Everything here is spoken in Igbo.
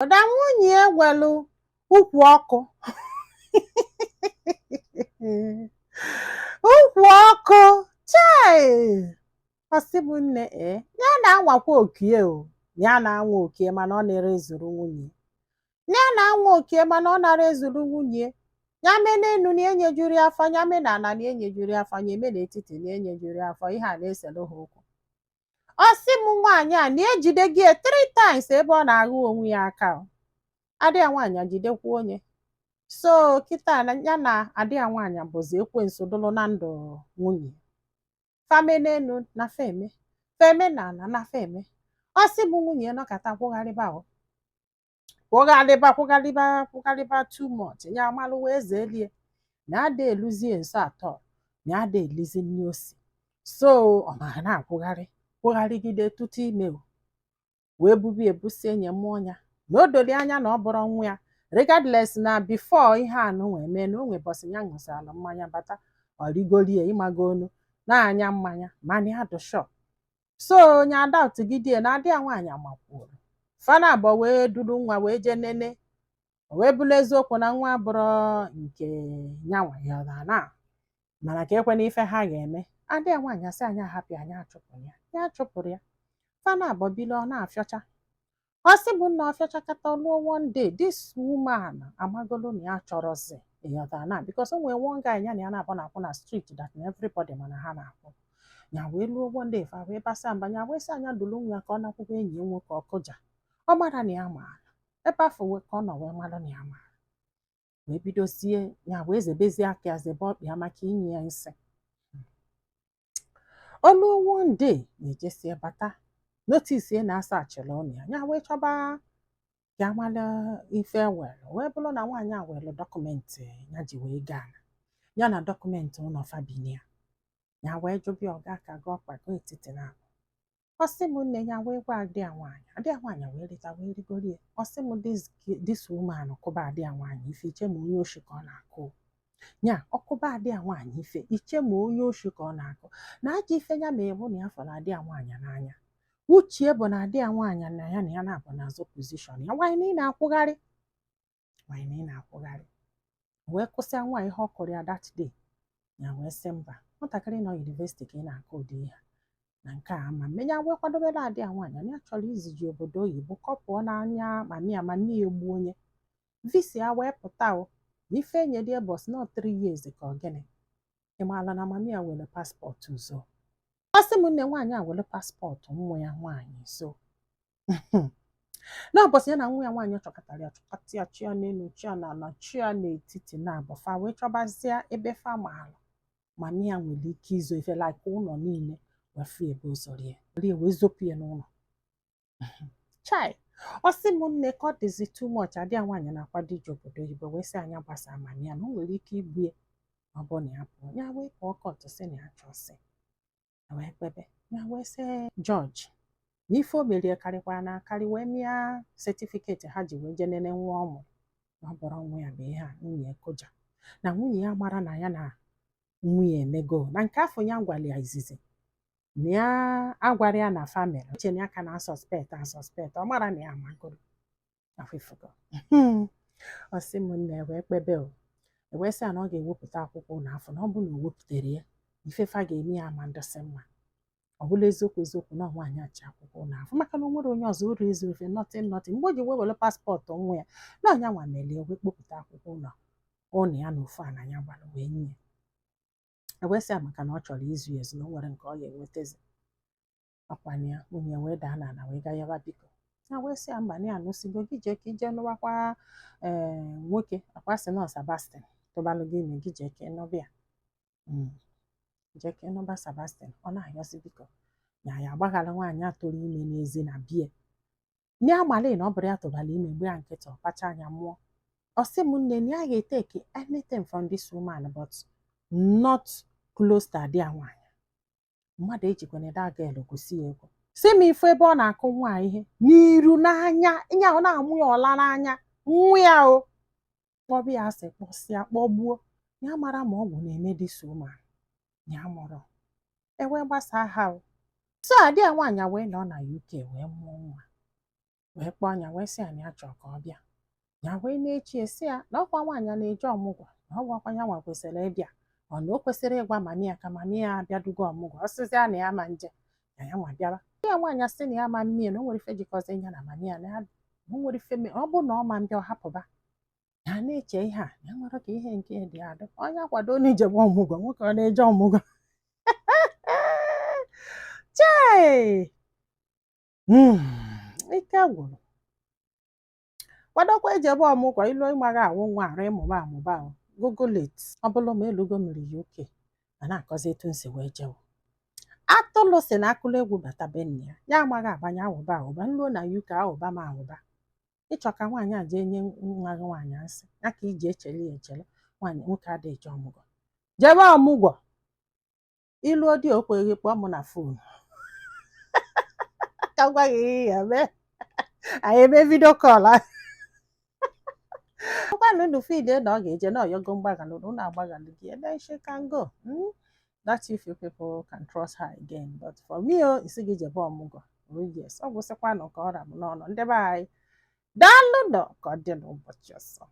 Ọ̀dà nwunye gwelu ukwu ọkụ ukwu ọkụ chai ọsị bụ nne ya na-anwakwa okie o ya na-anwa okie mana ọ nara ezuru nwunye ya na-anwa okie mana ọ nara ezuru nwunye ya mee n'enu na enyejuru afọ ya mee na ala na enyejuru afọ ya eme n'etiti na enyejuru afọ ihe a na-eselu ha okwu ọsị m nwaanyị a na-ejide gị 3 times ebe ọ na-aghụ onwe ya aka adị ya nwaanyị jidekwa onye so kịta ya na adị ya nwaanyị bụzi ekwensu dụlụ na ndụ nwunye fame n'enu na feme na ala na feme ọsị bụ nwunye nọkọta kwụgharịba too much ya amalụ wee zelie na ada eluzie nso atọ na ada elizi nri osi so ọ ma na-akwụgharịgide tutu ime wee bubi ebusi enyi mmụọ ya na o doli anya na ọ bụrụ nwa ya regardless na before ihe anụ wee mee na o nwebọsị ya ṅụsịrala mmanya bata ọ rigolie ịmago onu na-anya mmanya mana ya dị shọ so onye ada otugidie na adị ya nwaanyị amakwuru fana abụọ wee duru nwa wee jee nene wee bụrụ eziokwu na nwa bụrụ nke nyanwa ya na mana ka ekwe na ife ha ga-eme adị ya nwaanyị asị anyị ahapụ anyị achụpụrụ ya fana abụọ bili ọ na-afịọcha ọ sị bụ nna ọfịachakata lụọ one day this woman amagolo na ya chọrọzi ịghọta na because o nwere one guy ya na ya na-abụ na-akwụ na street that na everybody mana ha na-akwụ ya wee lụọ one day fa wee basa mba ya wee sị anya dụrụ nwa ya ka ọ nakwụkwọ enyi ya nwoke ọkụja ọ mara na ya maara ebe afọ ka ọ nọ wee mara na ya maara wee bidozie ya wee zebezie aka ya zebe ọkpịa maka inye ya nsị ọ lụọ one day na-ejesie bata notice na-asa achịla ọnụ ya wee chọba ya mala ife wee bụrụ na nwaanyị a were dọkụmentị ya ji wee gaa ya na dọkụmentị ụlọ fabinia ya wee jụbịa ọga ka ga ọkpago etiti na ọsị m nne ya wee gwa adị ya nwaanyị wee rịta wee rigorie ọsị m this woman kụba adị ya nwaanyị ife iche ma onye oshi ka ọ na-akụ ya ọkụba adị ya nwaanyị ife iche ma onye oshi ka ọ na-akụ na aja ife ya ma ebu na ya fọrọ adị ya nwaanyị n'anya uche bụ na adị ya nwaanyị na ya na-abụ n'azụ pozishọn ya nwaanyị na akwụgharị wee kwụsịa nwaanyị ihe ọ kụrụ ya that day ya wee sị mba nwatakịrị nọ yunivesiti ka ị na-akụ ụdị ihe na nke a ama mmenya wee kwadobere adị ya nwaanyị na ya chọrọ iziji obodo oyibo kọpụọ n'anya mami egbu onye visa ya wee pụta na ife enye dị bọs nọ 3 years ka ọ gịnị ị maala na mami ya were paspọtụ zo ọ sị m nne nwaanyị a were paspọtụ nwa ya nwaanyị so n'ụbọchị ya na nwa ya nwaanyị chọkọtara ya chọkọta ya chia n'elu chia n'ala chia n'etiti na abọfa wee chọbazie ebe fa maalụ mami ya nwere ike izo ife like ụlọ niile wefu ebe ozori ya wee zopụ ya n'ụlọ chai ọ sị m nne ka ọ dịzi too much adị ya nwaanyị na-akwado ije obodo oyibo wee sị anya gbasara mami ya na o nwere ike igbu ya ọ bụ na ya pụọ ya wee pụọ kọtụ sị na ya chọsị wee kpebe ya wee sị jọji na ife o merie karịkwara na akarị wee mịa setifiketi ha ji wee jee nene nwa ọmụ na ọ bụrụ nwa ya bụ ihe a nwunye kụja na nwunye ya mara na ya na nwunye emego na nke afọ ya gwara ya izizi na ya agwara ya na famịlị uche na ya ka na-asọspekt ọ mara na ya amagoro afọ ọ sị m nne wee kpebe wee sị ya na ọ ga-ewepụta akwụkwọ n'afọ na ọ bụ na o wepụtara ya ifefa ga-eme ya ama ndọsị mma ọ bụla eziokwu na nwaanyị achị akwụkwọ n'afọ maka na o nwere onye ọzọ uru ezu ofe nọtị mgbe o ji wee were paspọtụ nwa ya na ọnya nwa melie wee kpopụta akwụkwọ ụlọ ya na ofu ana ya gbara wee nye wee sị ya maka na ọ chọrọ izu ezu na o nwere nke ọ ga-enwetazi ọkwanye ya nwunye wee daa n'ala wee gaa yaba biko ya wee sị ya mba na ya nụsigo gị jee ka ije nụwakwa nwoke akwasị nọ Sebastian tụbalụ gị ime gị jee ka ịnọbịa jeke nọba Sebastian ọ na-ayọzi biko ya agbaghara nwaanyị atụrụ ime n'ezi na bie ndị amali na ọ bụrụ ya tụbara ime mgbe ya nkịta ọkpacha anya mmụọ ọ sị m nne na ya ga-eteki anything from this woman but not close to adị ya nwaanyị mmadụ ejikwana daga elu gosi ya ego si m ife ebe ọ na-akụ nwa ihe n'iru n'anya ya ọ na-amụ ya ọla n'anya nwa ya kpọbụ ya asị kpọsịa kpọgbuo ya mara ma ọgwụ na-eme this woman ya mụrụ ewee gbasaa ha so adị ya nwaanyị wee nọ na UK wee mụọ nwa wee kpọọ anya wee sị anyị achọ ka ọ bịa ya wee na-echi esi ya na ọkwa nwaanyị na-eje ọmụgwọ na ọ gwakwa ya nwa kwesịrị ịbịa ọ na o kwesịrị ịgwa mami ya ka mami ya abịadugo ọmụgwọ ọsịsị a na ya ma nje ya ya nwa bịara ya nwaanyị sị na ya ma mmie na o nwere ife jikọzi ya na mami ya na o nwere ife ọ bụ na ọ ma mbịa ọ hapụba ya na-eche ihe a ya nwere ka ihe nke dị adị onye akwado n'ijem ọmụgwọ nwoke ọ na-eje ọmụgwọ chee ike gwụrụ kwadokwa ejebe ọmụgwọ ilu ịmaghị awụ nwa arụ ịmụba amụba Google it ọ bụla ma elugo mmiri UK ma na-akọzi etu nsi wee jewo atụlụ si na akụlụ egwu bata be nne ya ya amaghị agbanye awụba awụba nluo na UK awụba ma awụba ịchọ ka nwaanyị a jee nye nwa gị nwaanyị asị ya ka iji echele ya echele nwaanyị nwoke adịghị eje ọmụgwọ jebe ọmụgwọ ilu odi okweghị kpọọ m na fon ka gwa gị ihe ya mee anyị eme vidio kọl ọkwanụ unu feel na ọ ga-eje na ọyọgo mgbaghalụ na agbaghalụ gị then she can go that if you people can trust her again but for me isi gị jebe ọmụgwọ yes ọ gwụsịkwanụ ka ọ rabụ n'ọnụ ndị be anyị daalụ nọ ka ọ dị n'ụbọchị ọzọ